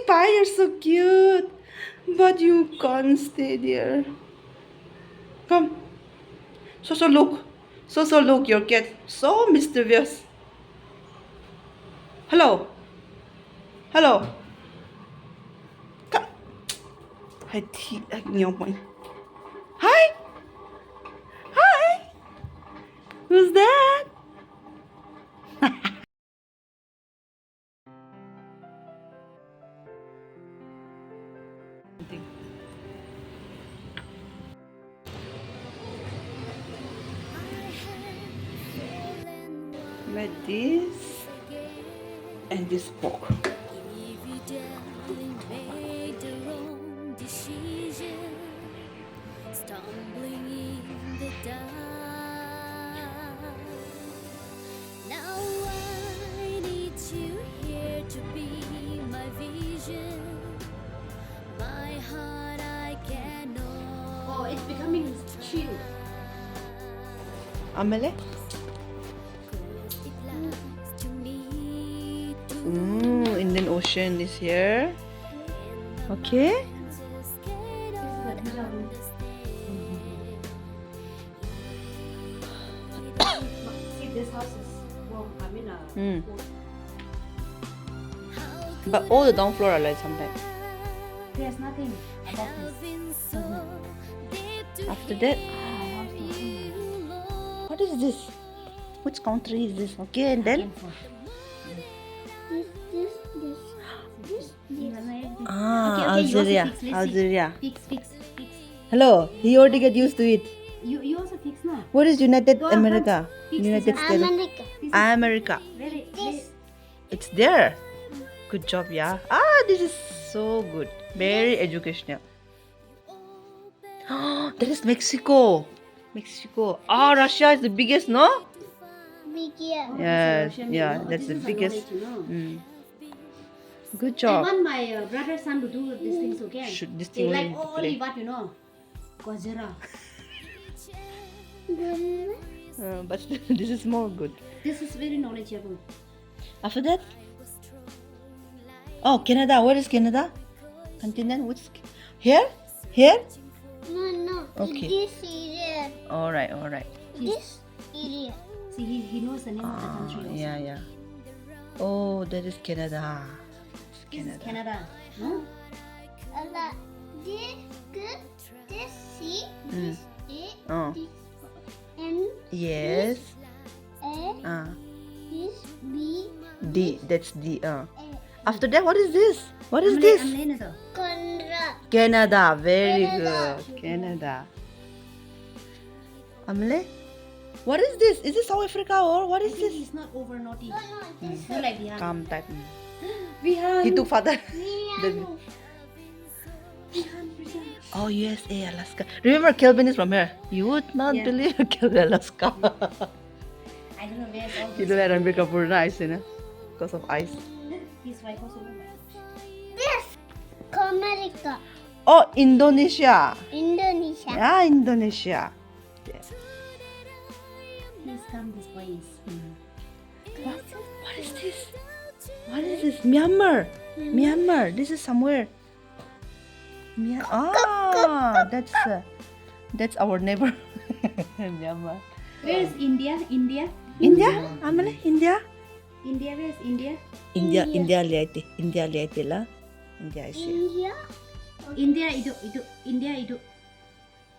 bye, you're so cute. But you can't stay there. Come. So look. So look, your cat. So mischievous. Hello. Hello. Come. Hi, Liangmai. Hi. Hi. Who's that? Like this and this pork. Stumbling in the dark. Now I need you here to be my vision. My heart I cannot. Oh, it's becoming chill. ಆಮೇಲೆ It lies to me to Indian Ocean is here. Okay. just cannot See, this house is warm. I mean, cold. But all the down floor are like sometimes. There's nothing about this. been so deep to After that, what is this? Which country is this? Okay, and then Algeria. Algeria. Fix. Hello. He already get used to it. You also fix now. What is United Go on, America? Fix United this States. America. Very. It's there. Good job, yeah. This is so good. Very educational. That is Mexico. Mexico. Russia is the biggest, no? Yes. Russian, Yeah, you know. that's This the is a biggest. knowledge, you know. Good I job. want my brother's son to do these things, okay? Should this They thing like only to only play. what you know. Gojira. But this is more good. This is very knowledgeable. After that, Canada. Where is Canada? Continent? Which? Here? Here? No. Okay. This area. All right. This area. See, he knows the name of the country also. Yeah. Oh, that is Canada. This is Canada. No? Allah. This C. This A. Oh. This N. Yes. A. This B. D. That's D. A. After that, what is this? What is this? Conra. Canada. Very Canada. good. Canada. Amle? What is this? Is this South Africa or what is this? He's not over naughty. No. This Not like Vihan. Calm type. Vihan. He took father. Vihan. Oh, USA, Alaska. Remember, Kelvin is from here. You would not Yeah. believe Kelvin, Alaska. I don't know where's all You this. know that Ranbir Kapoor na ice, na? Because of ice. His wife also. This. America. Oh, Indonesia. Indonesia. Yeah, Indonesia. Yeah. Please come this place. What is this? What is this? Myanmar. Myanmar. This is somewhere. That's our neighbor. Myanmar. Where is India? India? Amale? India? India, where is India? India liyaite. India liyaite la. India is here. India. India India idu.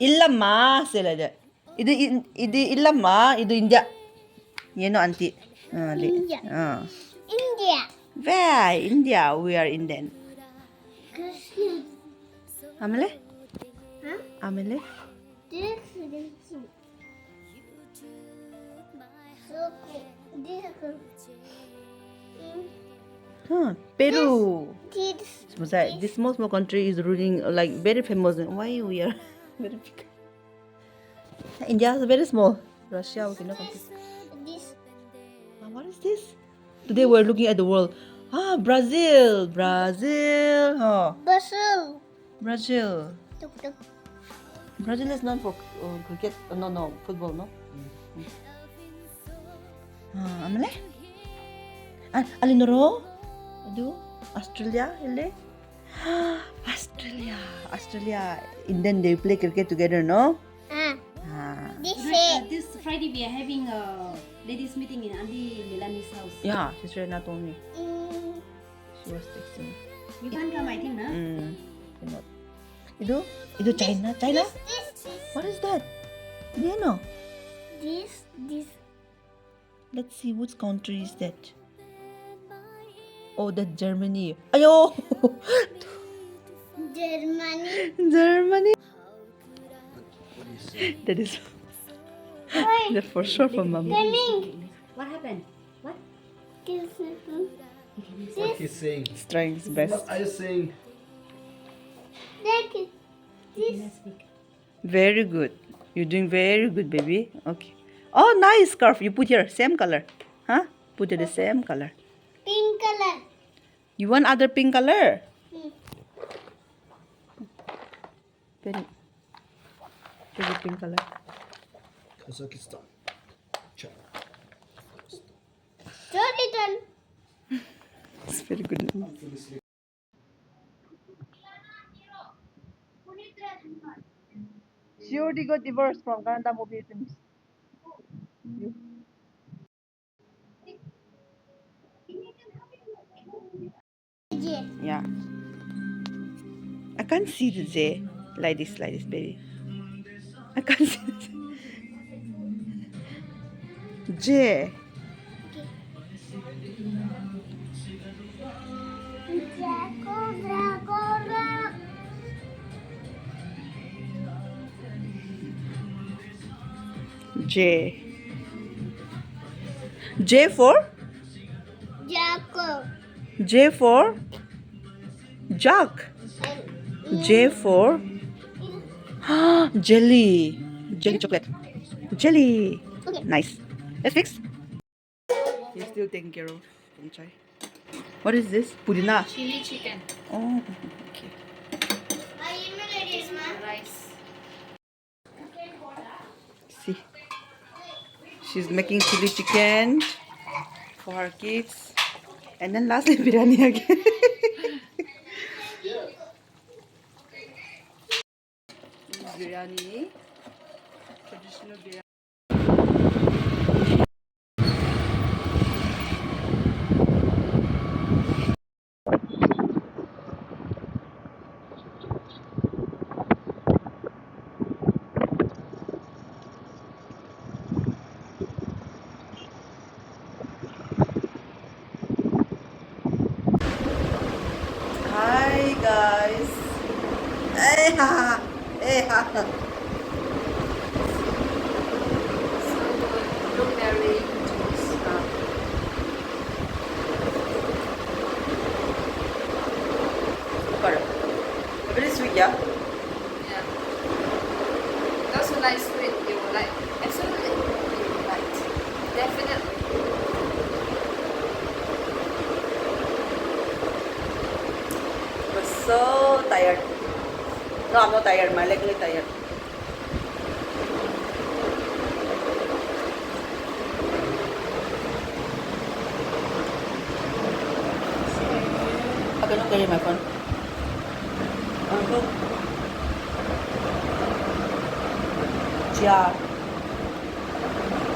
ಇಲ್ಲಮ್ಮ ಸೇಲದೆ ಇದು ಇಲ್ಲಮ್ಮ ಇದು India ಏನು ಅಂತಿ ಅಲ್ಲಿ India. India. Way India we are Indian ಆಮೇಲೆ Huh? ಆಮೇಲೆ This. So cool. Peru This. this small country is ruling like very famous. Why we are very big? India is very small. Russia we cannot compete. This. What is this? Today we're looking at the world. Brazil. Brazil. Brazil. Tuk tuk. Brazil is known for cricket. No, football, no? ಆಮೇಲೆ ಅಲ್ಲಿನೋರು ಅದು Australia, really? Australia. Indian, they play cricket together, no? Ah, Ah. this Tonight, it. this Friday we are having a ladies meeting in Auntie Milani's house. Yeah, Sister Rena told me. Mm, She was texting. You can't come, I think, no? Cannot. Itu China? China? this. What is that? Do you know? This. Let's see, which country is that? Oh, that's Germany. Ayo! Germany. Germany. What do you say? That is Oi, that for sure for Mama. coming. What happened? What? This. What he's saying? He's trying his best. What are you saying? This. Let's speak. Very good. You're doing very good, baby. Okay. Oh, nice scarf. You put here same color. Huh? Put it the same color. Pink color. You want other pink color? Hmm. Very pink color. Kazakhstan. China. Sorry, done. It's very good. She already got divorced from Canada movie films. You. Yeah. I can't see the J. Like this, baby. I can't see the J. J. J for? Jacob. J for? Jug. J for? Jelly. Jelly chocolate. Jelly. Okay. Nice. Let's fix. He's still taking care of Pamchai. What is this? Pudina. Chili chicken. Oh, okay. Rice. See. She's making chili chicken for her kids. And then lastly, biryani again. This is biryani. Traditional biryani. Hi guys. Hey ha. Hey ha. Blueberry juice. Super. Very sweet, yeah? Yeah. Those who like sweet, you will like. Absolutely, you will like. Definitely. I was so tired. No, I'm not tired. My leg is tired. I cannot carry my phone. Look. Chia.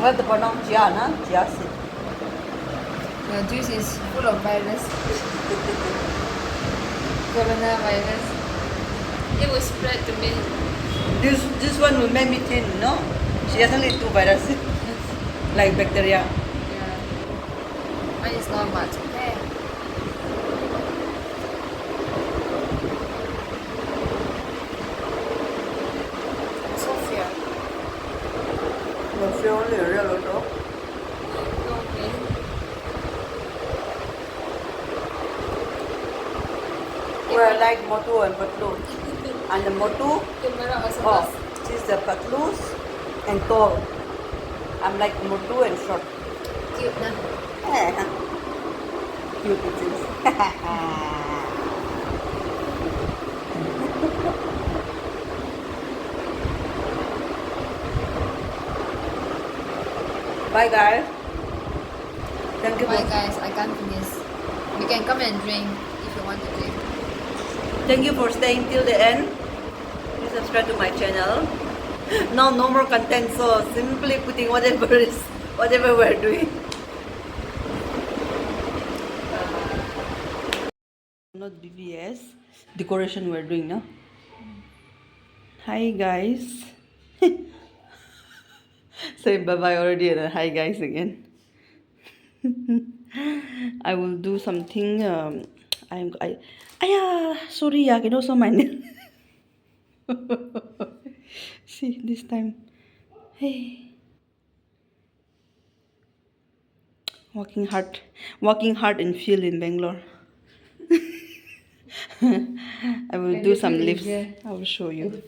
What the pronounce Chia, na? Chia seed. Your juice is full of virus. Coronavirus. It will spread to me. This one will make me thin, no? She doesn't need two viruses. Like bacteria. Yeah. Mine is not much. Okay. Sophia. No, she only a real little. Okay. Well, I like motu and patlu. And the motu, Camera also oh, she's the patlus and tall. I'm like motu and short. cute na. Cute it is. Bye guys. Thank you Bye for guys, I can't finish. You can come and drink if you want to drink. Thank you for staying till the end. Please subscribe to my channel. Now no more content, so simply putting whatever we're doing. Not BBS decoration we're doing now. Hi guys. Say bye bye already and then hi guys again. I will do something. Sorry, I can also my nail. See this time. Hey, working hard and feel in Bangalore. I will do some lifts. I will show you.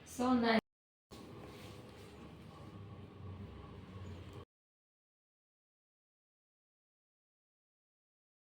So nice.